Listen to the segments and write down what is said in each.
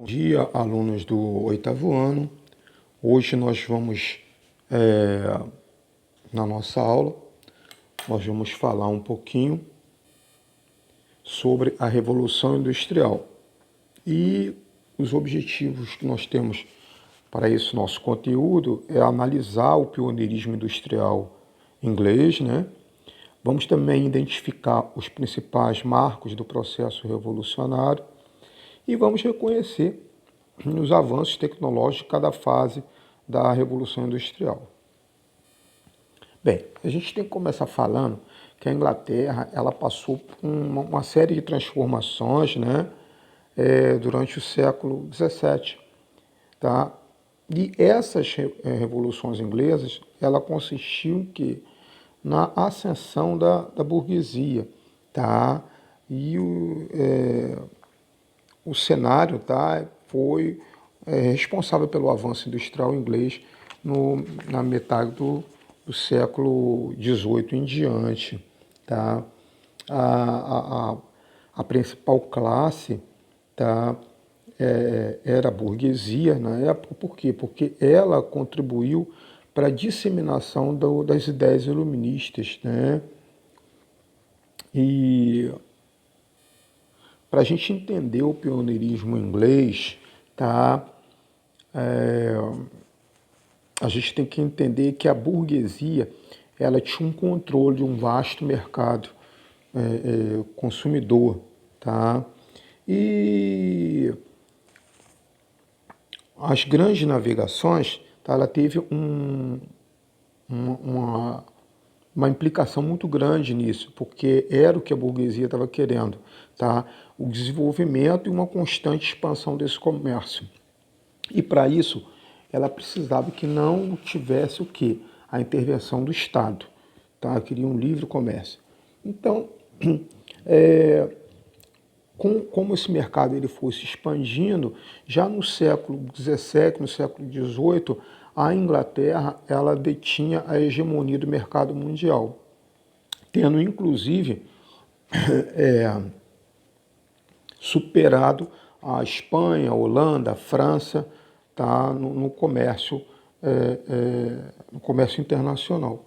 Bom dia, alunos do oitavo ano. Hoje nós vamos, na nossa aula, nós vamos falar um pouquinho sobre a Revolução Industrial e os objetivos que nós temos para esse nosso conteúdo é analisar o pioneirismo industrial inglês, né? Vamos também identificar os principais marcos do processo revolucionário e vamos reconhecer os avanços tecnológicos de cada fase da Revolução Industrial. Bem, a gente tem que começar falando que a Inglaterra ela passou por uma série de transformações, né, durante o século XVII, tá? E essas revoluções inglesas, ela consistiu que na ascensão da burguesia, tá? E o cenário, tá, foi responsável pelo avanço industrial inglês na metade do século XVIII em diante. Tá? A principal classe, tá, era a burguesia na época. Por quê? Porque ela contribuiu para a disseminação das ideias iluministas. Né? E para a gente entender o pioneirismo inglês, tá? A gente tem que entender que a burguesia ela tinha um controle de um vasto mercado consumidor, tá? E as grandes navegações, tá? Ela teve uma implicação muito grande nisso, porque era o que a burguesia estava querendo, tá? O desenvolvimento e uma constante expansão desse comércio. E para isso, ela precisava que não tivesse o quê? A intervenção do Estado, tá? Queria um livre comércio. Então, como esse mercado ele foi se expandindo, já no século XVII, no século XVIII, a Inglaterra ela detinha a hegemonia do mercado mundial, tendo inclusive superado a Espanha, a Holanda, a França, tá, no comércio internacional.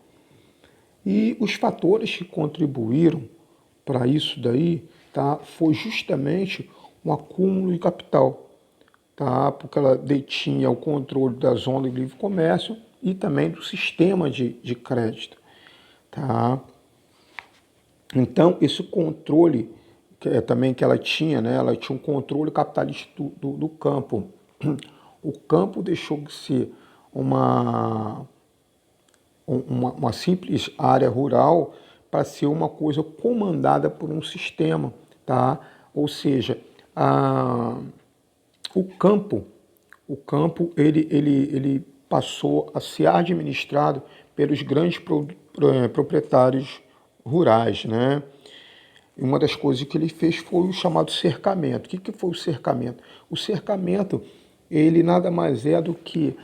E os fatores que contribuíram para isso daí, tá, foi justamente um acúmulo de capital, tá, porque ela detinha o controle da zona de livre comércio e também do sistema de crédito. Tá. Então, esse controle também que ela tinha, né, ela tinha um controle capitalista do campo. O campo deixou de ser uma simples área rural para ser uma coisa comandada por um sistema, tá? Ou seja, o campo ele passou a ser administrado pelos grandes proprietários rurais, né? E uma das coisas que ele fez foi o chamado cercamento. O que foi o cercamento? O cercamento, ele nada mais é do que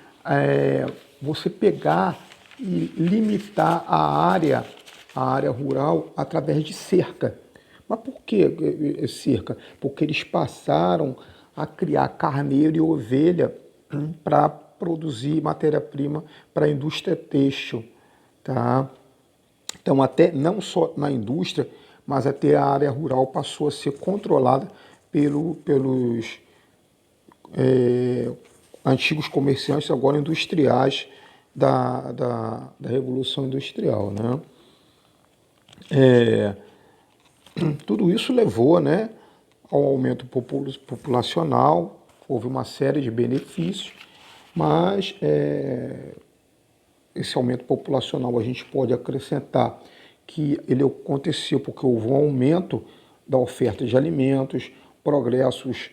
você pegar e limitar a área rural através de cerca. Mas por que cerca? Porque eles passaram a criar carneiro e ovelha para produzir matéria-prima para a indústria têxtil, tá? Então, até não só na indústria, mas até a área rural passou a ser controlada pelos antigos comerciantes, agora industriais, da Revolução Industrial. Né? Tudo isso levou, né, ao aumento populacional, houve uma série de benefícios, mas esse aumento populacional a gente pode acrescentar que ele aconteceu porque houve um aumento da oferta de alimentos, progressos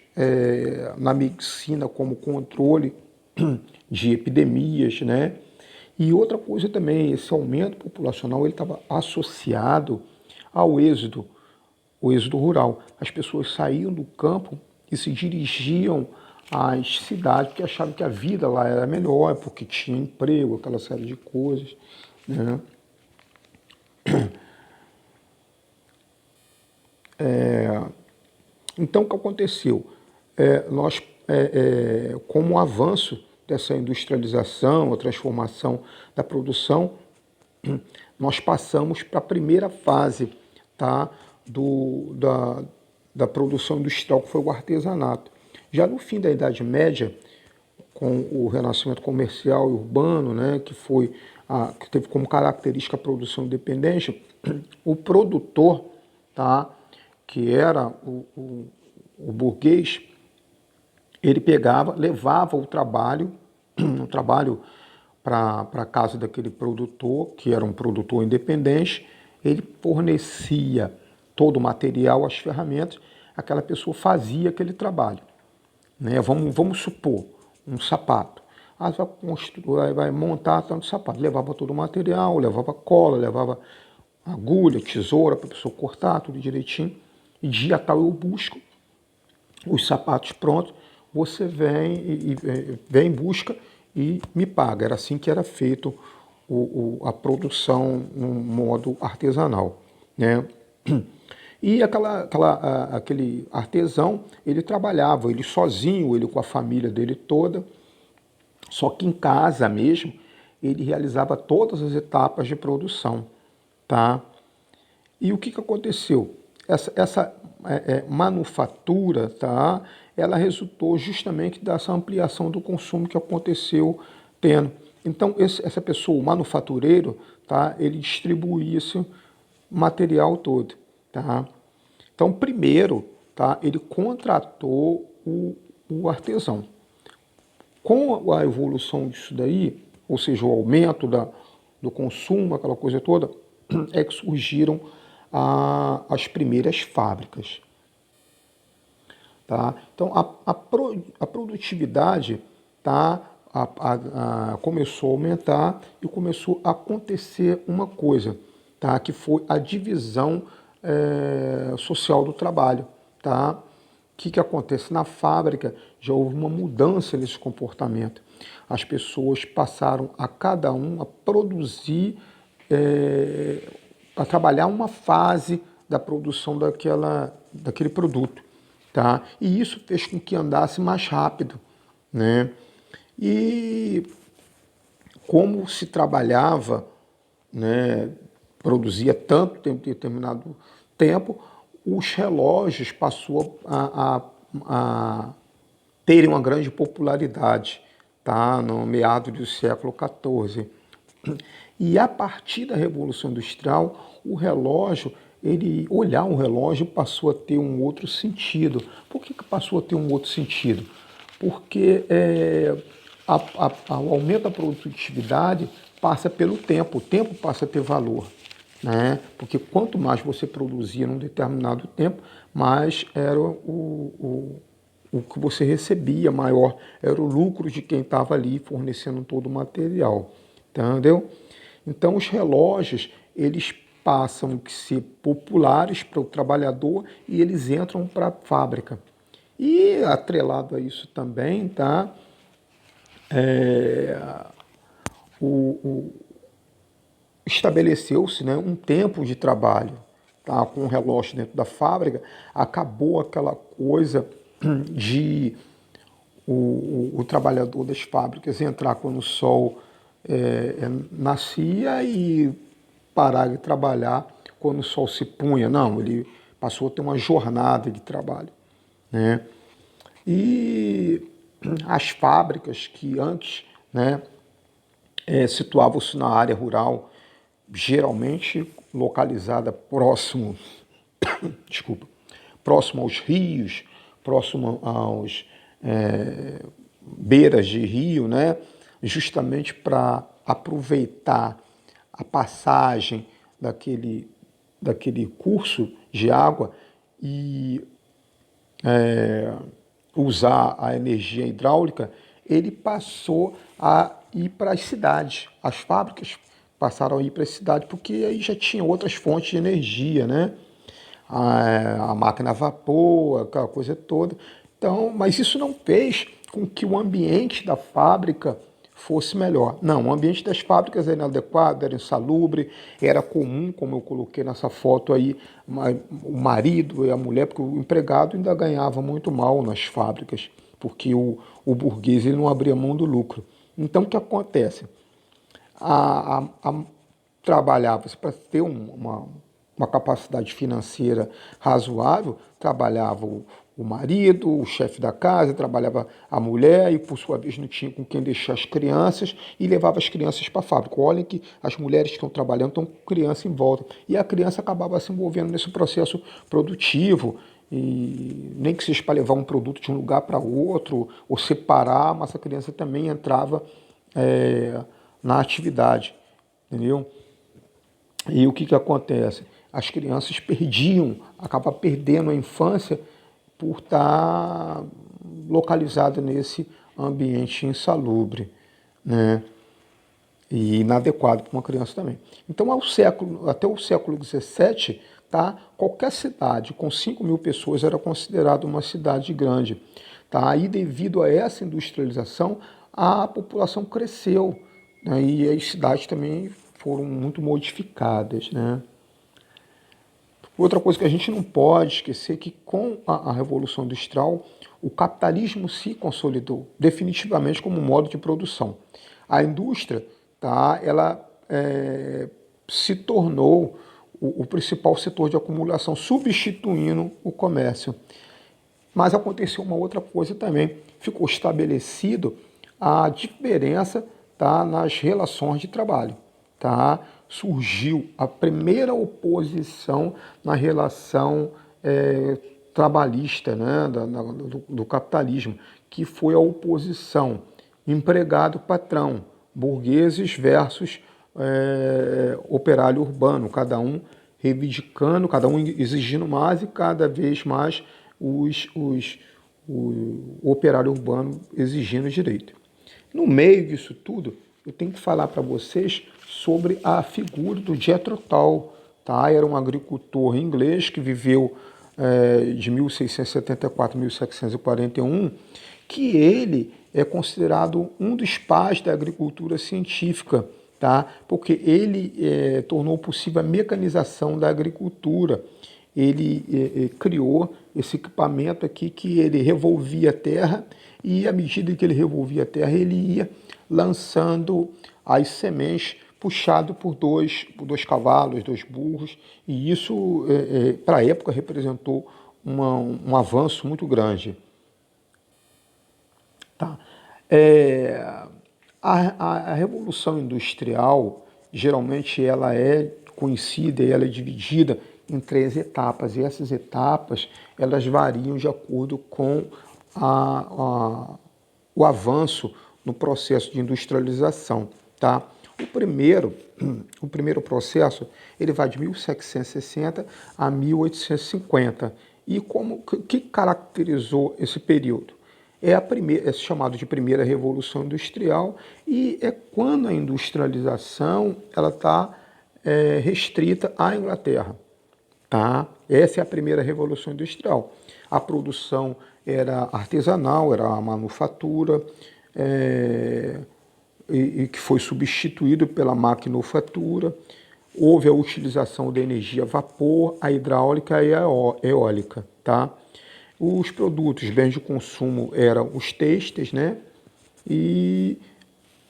na medicina como controle de epidemias, né? E outra coisa também, esse aumento populacional ele estava associado ao êxodo, o êxodo rural. As pessoas saíam do campo e se dirigiam às cidades porque achavam que a vida lá era melhor, porque tinha emprego, aquela série de coisas. Né? Então, o que aconteceu? Nós como o avanço dessa industrialização, a transformação da produção, nós passamos para a primeira fase, tá, da produção industrial, que foi o artesanato. Já no fim da Idade Média, com o renascimento comercial e urbano, né, que teve como característica a produção independente, o produtor, tá, que era o burguês, ele pegava, levava o trabalho para a casa daquele produtor, que era um produtor independente, ele fornecia todo o material, as ferramentas, aquela pessoa fazia aquele trabalho. Né? Vamos supor, um sapato. Vai construir, vai montar tanto sapato. Levava todo o material, levava cola, levava agulha, tesoura para a pessoa cortar tudo direitinho. E dia tal eu busco os sapatos prontos, você vem em busca e me paga. Era assim que era feito a produção no modo artesanal. Né? E aquele artesão, ele trabalhava, ele sozinho, ele com a família dele toda, só que em casa mesmo, ele realizava todas as etapas de produção. Tá? E o que aconteceu? Essa manufatura, tá? Ela resultou justamente dessa ampliação do consumo que aconteceu tendo. Então, essa pessoa, o manufatureiro, tá? Ele distribuía esse material todo. Tá? Então, primeiro, tá? Ele contratou o artesão. Com a evolução disso daí, ou seja, o aumento do consumo, aquela coisa toda, é que surgiram as primeiras fábricas. Tá? Então, a produtividade, tá, começou a aumentar e começou a acontecer uma coisa, tá, que foi a divisão social do trabalho. Tá? O que acontece? Na fábrica já houve uma mudança nesse comportamento. As pessoas passaram a cada um a produzir, a trabalhar uma fase da produção daquele produto. Tá? E isso fez com que andasse mais rápido. Né? E como se trabalhava, né, produzia tanto tempo, determinado tempo, os relógios passou a terem uma grande popularidade, tá? No meado do século XIV. E a partir da Revolução Industrial, olhar um relógio passou a ter um outro sentido. Por que passou a ter um outro sentido? Porque o aumento da produtividade passa pelo tempo, o tempo passa a ter valor. Né? Porque quanto mais você produzia num determinado tempo, mais era o que você recebia, maior era o lucro de quem estava ali fornecendo todo o material. Entendeu? Então os relógios, eles passam a ser populares para o trabalhador e eles entram para a fábrica. E atrelado a isso também, tá? Estabeleceu-se, né, um tempo de trabalho, tá? Com o relógio dentro da fábrica, acabou aquela coisa de o trabalhador das fábricas entrar quando o sol nascia e parar de trabalhar quando o sol se punha. Não, ele passou a ter uma jornada de trabalho. Né? E as fábricas que antes, né, situavam-se na área rural, geralmente localizada próximo aos rios, próximo aos beiras de rio, né? Justamente para aproveitar a passagem daquele curso de água e usar a energia hidráulica, ele passou a ir para as cidades. As fábricas passaram a ir para as cidades, porque aí já tinha outras fontes de energia, né? A máquina a vapor, aquela coisa toda. Então, mas isso não fez com que o ambiente da fábrica fosse melhor. Não, o ambiente das fábricas era inadequado, era insalubre, era comum, como eu coloquei nessa foto aí, o marido e a mulher, porque o empregado ainda ganhava muito mal nas fábricas, porque o burguês ele não abria mão do lucro. Então, o que acontece? Trabalhava-se para ter uma capacidade financeira razoável, trabalhava o marido, o chefe da casa, trabalhava a mulher e, por sua vez, não tinha com quem deixar as crianças e levava as crianças para a fábrica. Olhem que as mulheres que estão trabalhando estão com criança em volta. E a criança acabava se envolvendo nesse processo produtivo, e nem que seja para levar um produto de um lugar para outro ou separar, mas a criança também entrava na atividade, entendeu? E o que acontece? As crianças acabam perdendo a infância por estar localizada nesse ambiente insalubre, né? E inadequado para uma criança também. Então, até o século XVII, tá? Qualquer cidade com 5.000 pessoas era considerada uma cidade grande. Tá? E devido a essa industrialização, a população cresceu, né? E as cidades também foram muito modificadas, né? Outra coisa que a gente não pode esquecer é que com a Revolução Industrial, o capitalismo se consolidou definitivamente como modo de produção. A indústria, tá, ela se tornou o principal setor de acumulação, substituindo o comércio. Mas aconteceu uma outra coisa também. Ficou estabelecido a diferença, tá, nas relações de trabalho. Tá? Surgiu a primeira oposição na relação trabalhista, né, do capitalismo, que foi a oposição empregado-patrão, burgueses versus operário urbano, cada um reivindicando, cada um exigindo mais e cada vez mais o operário urbano exigindo direito. No meio disso tudo, eu tenho que falar para vocês sobre a figura do Jethro Tull. Tá? Era um agricultor inglês que viveu de 1674 a 1741, que ele é considerado um dos pais da agricultura científica, tá? Porque ele tornou possível a mecanização da agricultura. Ele criou esse equipamento aqui que ele revolvia a terra e, à medida que ele revolvia a terra, ele ia lançando as sementes puxado por dois cavalos, 2 burros, e isso, para a época, representou um avanço muito grande. Tá? A Revolução Industrial, geralmente, ela é conhecida e ela é dividida em 3 etapas, e essas etapas elas variam de acordo com o avanço no processo de industrialização. Tá? O primeiro processo ele vai de 1760 a 1850. E que caracterizou esse período? É chamado de primeira revolução industrial e é quando a industrialização ela está restrita à Inglaterra. Tá? Essa é a primeira revolução industrial. A produção era artesanal, era a manufatura, e que foi substituído pela maquinofatura. Houve a utilização da energia a vapor, a hidráulica e a eólica. Tá? Os produtos, bens de consumo, eram os têxteis, né? E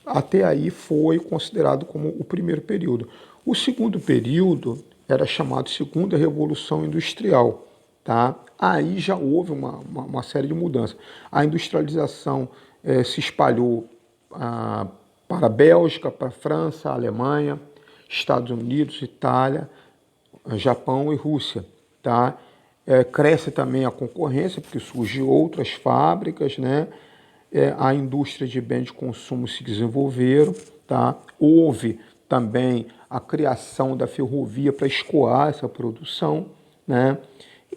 até aí foi considerado como o primeiro período. O segundo período era chamado Segunda Revolução Industrial. Tá? Aí já houve uma série de mudanças. A industrialização se espalhou para a Bélgica, para a França, a Alemanha, Estados Unidos, Itália, Japão e Rússia. Tá? Cresce também a concorrência, porque surgem outras fábricas, né? A indústria de bens de consumo se desenvolveram. Tá? Houve também a criação da ferrovia para escoar essa produção, né?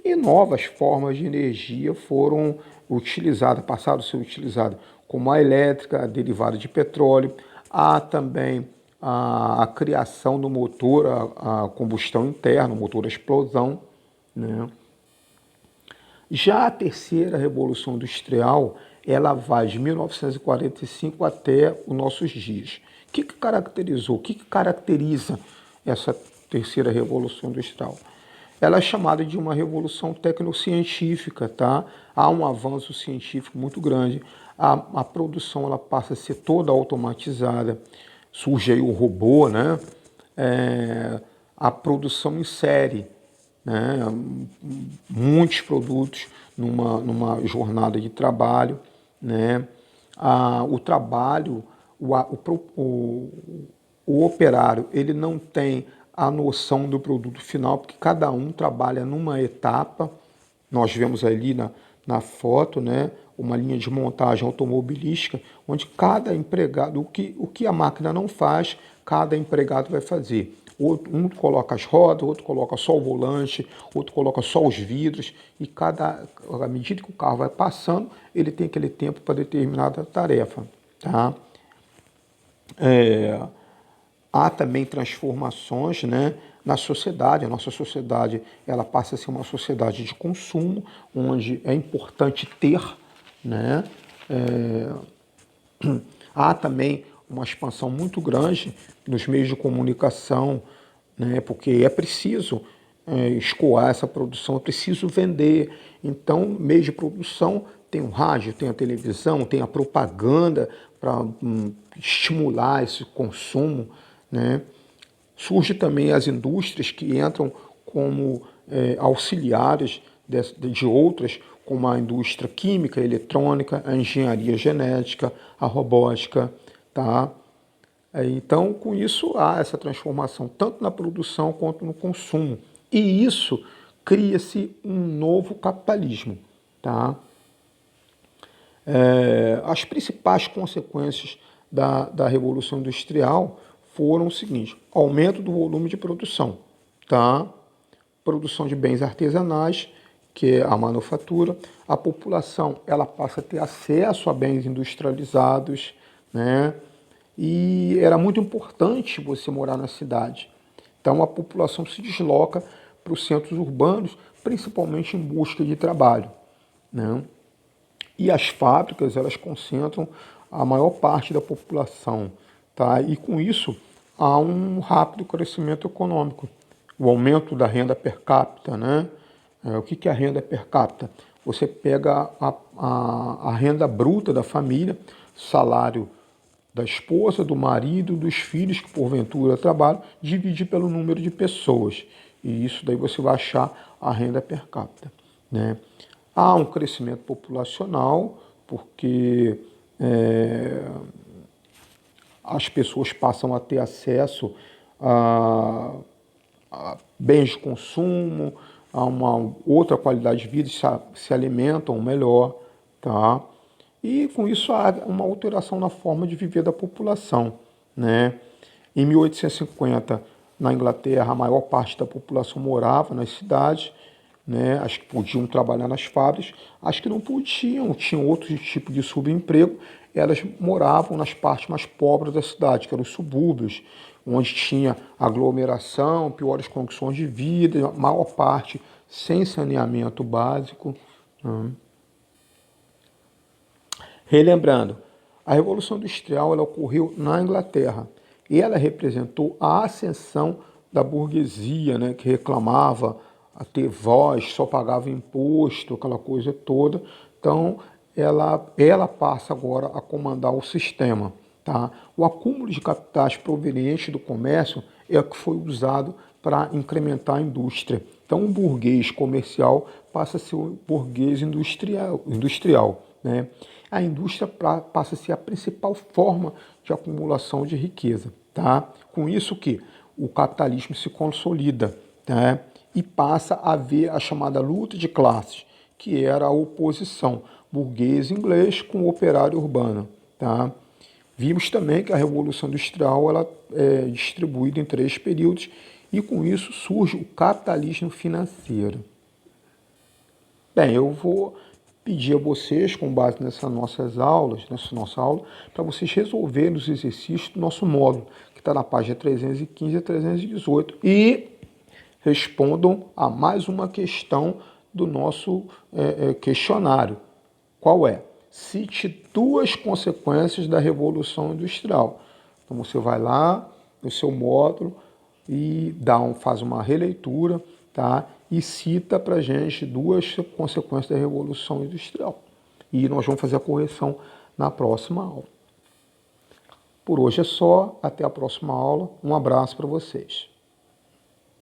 E novas formas de energia foram utilizadas, passaram a ser utilizadas, como a elétrica, a derivada de petróleo. Há também a criação do motor a combustão interna, o motor a explosão, né? Já a terceira revolução industrial, ela vai de 1945 até os nossos dias. O que caracteriza essa terceira revolução industrial? ela é chamada de uma revolução tecnocientífica, tá? Há um avanço científico muito grande, a produção ela passa a ser toda automatizada, surge aí o robô, né? A produção em série, né? Muitos produtos numa jornada de trabalho, né? O trabalho, o operário, ele não tem a noção do produto final, porque cada um trabalha numa etapa. Nós vemos ali na foto, né, uma linha de montagem automobilística, onde cada empregado, o que a máquina não faz, cada empregado vai fazer. Um coloca as rodas, outro coloca só o volante, outro coloca só os vidros, e à medida que o carro vai passando, ele tem aquele tempo para determinada tarefa. Tá? Há também transformações, né, na sociedade. A nossa sociedade ela passa a ser uma sociedade de consumo, onde é importante ter, né? Há também uma expansão muito grande nos meios de comunicação, né, porque é preciso escoar essa produção, é preciso vender. Então, meio de produção tem o rádio, tem a televisão, tem a propaganda para estimular esse consumo, né? Surge também as indústrias que entram como auxiliares de outras, como a indústria química, eletrônica, a engenharia genética, a robótica, tá? Então, com isso, há essa transformação tanto na produção quanto no consumo. E isso cria-se um novo capitalismo, tá? As principais consequências da Revolução Industrial foram o seguinte: aumento do volume de produção, tá? Produção de bens artesanais, que é a manufatura. A população ela passa a ter acesso a bens industrializados, né? E era muito importante você morar na cidade. Então a população se desloca para os centros urbanos, principalmente em busca de trabalho, né? E as fábricas, elas concentram a maior parte da população, tá? E com isso há um rápido crescimento econômico, o aumento da renda per capita, né? O que é a renda per capita? Você pega a renda bruta da família, salário da esposa, do marido, dos filhos que porventura trabalham, dividir pelo número de pessoas. E isso daí você vai achar a renda per capita, né? Há um crescimento populacional, porque as pessoas passam a ter acesso a bens de consumo, a uma outra qualidade de vida, se alimentam melhor, tá? E com isso há uma alteração na forma de viver da população, né? Em 1850, na Inglaterra, a maior parte da população morava nas cidades, né? As que podiam trabalhar nas fábricas, as que não podiam, tinham outro tipo de subemprego, elas moravam nas partes mais pobres da cidade, que eram os subúrbios, onde tinha aglomeração, piores condições de vida, a maior parte sem saneamento básico. Relembrando, a Revolução Industrial ela ocorreu na Inglaterra e ela representou a ascensão da burguesia, né, que reclamava a ter voz, só pagava imposto, aquela coisa toda. Então, ela passa agora a comandar o sistema. Tá? O acúmulo de capitais provenientes do comércio é o que foi usado para incrementar a indústria. Então, o burguês comercial passa a ser o burguês industrial, né? A indústria passa a ser a principal forma de acumulação de riqueza. Tá? Com isso que o capitalismo se consolida, tá? E passa a haver a chamada luta de classes, que era a oposição burguês inglês com o operário urbano. Tá? Vimos também que a Revolução Industrial ela é distribuída em 3 períodos e com isso surge o capitalismo financeiro. Bem, eu vou pedir a vocês, com base nessa nossa aula, para vocês resolverem os exercícios do nosso módulo, que está na página 315 a 318, e respondam a mais uma questão do nosso questionário. Qual é? Cite 2 consequências da Revolução Industrial. Então você vai lá no seu módulo e faz uma releitura, tá? e cita para a gente duas consequências da Revolução Industrial. E nós vamos fazer a correção na próxima aula. Por hoje é só, até a próxima aula. Um abraço para vocês.